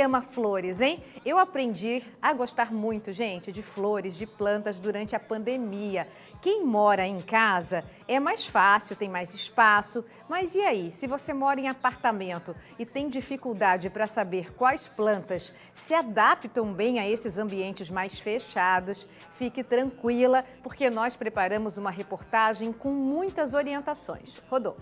ama flores, hein? Eu aprendi a gostar muito, gente, de flores, de plantas durante a pandemia. Quem mora em casa é mais fácil, tem mais espaço, mas e aí, se você mora em apartamento e tem dificuldade para saber quais plantas se adaptam bem a esses ambientes mais fechados, fique tranquila, porque nós preparamos uma reportagem com muitas orientações. Rodou.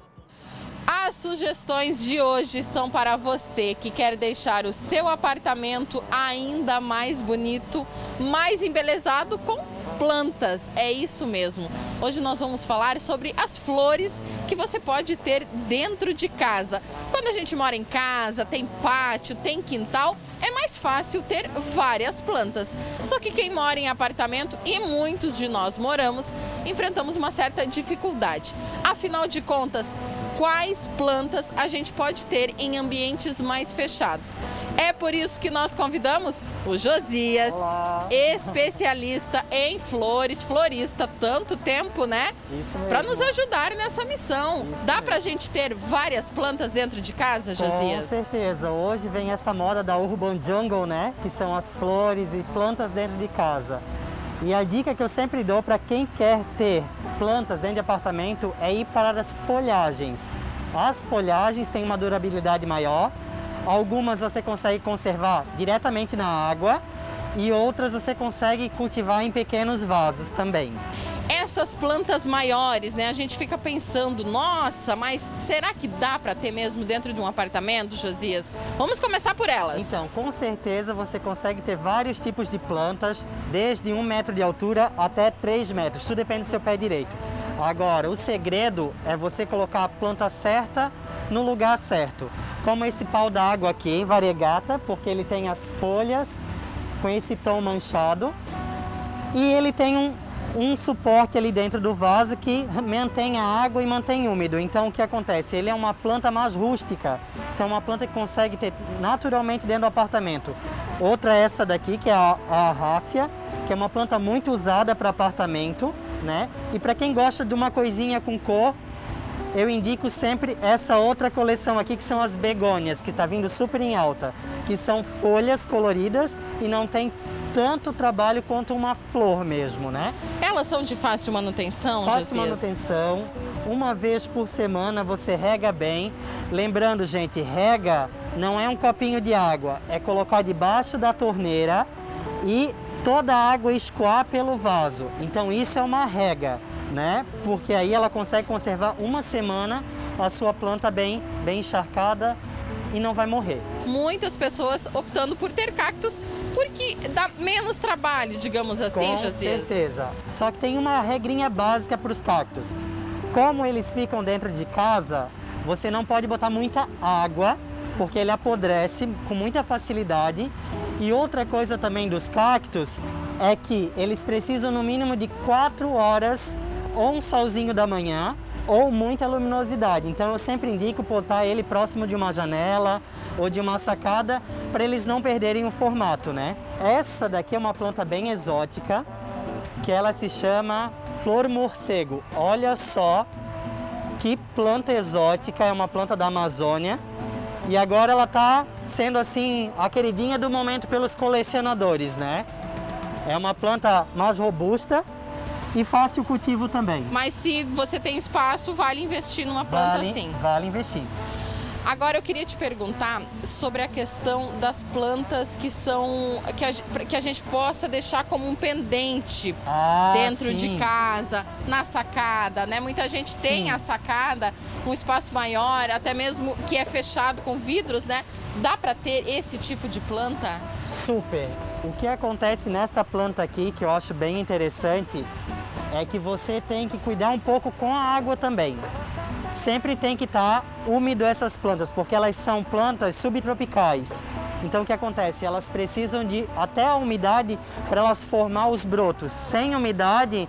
As sugestões de hoje são para você que quer deixar o seu apartamento ainda mais bonito, mais embelezado com plantas. É isso mesmo. Hoje nós vamos falar sobre as flores que você pode ter dentro de casa. Quando a gente mora em casa, tem pátio, tem quintal, é mais fácil ter várias plantas. Só que quem mora em apartamento, e muitos de nós moramos, enfrentamos uma certa dificuldade. Afinal de contas, quais plantas a gente pode ter em ambientes mais fechados? É por isso que nós convidamos o Josias, Olá. Especialista em flores, florista, tanto tempo, né? Isso mesmo. Para nos ajudar nessa missão. Isso Dá mesmo. pra gente ter várias plantas dentro de casa, Josias? Com certeza. Hoje vem essa moda da Urban Jungle, né? Que são as flores e plantas dentro de casa. E a dica que eu sempre dou para quem quer ter plantas dentro de apartamento é ir para as folhagens. As folhagens têm uma durabilidade maior. Algumas você consegue conservar diretamente na água e outras você consegue cultivar em pequenos vasos também. Essas plantas maiores, né? A gente fica pensando, nossa, mas será que dá para ter mesmo dentro de um apartamento, Josias? Vamos começar por elas. Então, com certeza você consegue ter vários tipos de plantas, desde 1 metro de altura até 3 metros, tudo depende do seu pé direito. Agora, o segredo é você colocar a planta certa no lugar certo. Como esse pau d'água aqui, variegata, porque ele tem as folhas com esse tom manchado e ele tem um suporte ali dentro do vaso que mantém a água e mantém úmido. Então o que acontece? Ele é uma planta mais rústica, então uma planta que consegue ter naturalmente dentro do apartamento. Outra é essa daqui, que é a ráfia, que é uma planta muito usada para apartamento, né? E para quem gosta de uma coisinha com cor, eu indico sempre essa outra coleção aqui, que são as begônias, que está vindo super em alta, que são folhas coloridas e não tem tanto trabalho quanto uma flor mesmo, né? Elas são de fácil manutenção, Fácil Josias? manutenção, uma vez por semana você rega bem. Lembrando, gente, rega não é um copinho de água, é colocar debaixo da torneira e toda a água escoar pelo vaso. Então isso é uma rega, né? Porque aí ela consegue conservar uma semana a sua planta bem encharcada e não vai morrer. Muitas pessoas optando por ter cactos porque dá menos trabalho, digamos assim, Com Josias. certeza. Só que tem uma regrinha básica para os cactos. Como eles ficam dentro de casa, você não pode botar muita água, porque ele apodrece com muita facilidade. E outra coisa também dos cactos é que eles precisam no mínimo de 4 horas ou um solzinho da manhã ou muita luminosidade. Então eu sempre indico botar ele próximo de uma janela ou de uma sacada para eles não perderem o formato, né? Essa daqui é uma planta bem exótica, que ela se chama flor morcego. Olha só que planta exótica, é uma planta da Amazônia. E agora ela está sendo assim a queridinha do momento pelos colecionadores, né? É uma planta mais robusta e fácil cultivo também. Mas se você tem espaço, vale investir numa planta assim. Vale investir. Agora eu queria te perguntar sobre a questão das plantas que a gente possa deixar como um pendente dentro de casa, na sacada, né? Muita gente tem a sacada, um espaço maior, até mesmo que é fechado com vidros, né? Dá para ter esse tipo de planta? Super! O que acontece nessa planta aqui, que eu acho bem interessante, é que você tem que cuidar um pouco com a água também. Sempre tem que estar úmido essas plantas, porque elas são plantas subtropicais. Então o que acontece? Elas precisam de até a umidade para elas formar os brotos. Sem umidade,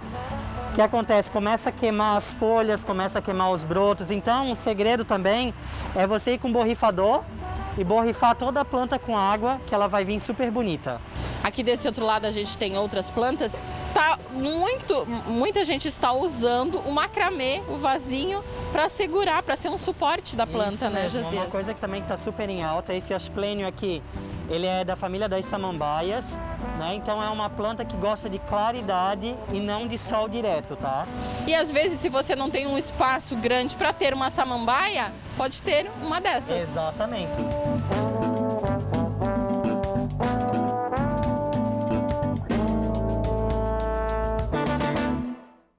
o que acontece? Começa a queimar as folhas, começa a queimar os brotos. Então o segredo também é você ir com um borrifador e borrifar toda a planta com água, que ela vai vir super bonita. Aqui desse outro lado a gente tem outras plantas. Muita gente está usando o macramê, o vasinho, para segurar, para ser um suporte da planta, Isso né, mesmo. Josias? Uma coisa que também está super em alta, esse asplênio aqui, Ele é da família das samambaias, né? Então é uma planta que gosta de claridade e não de sol direto, tá? E às vezes, se você não tem um espaço grande para ter uma samambaia, pode ter uma dessas. Exatamente.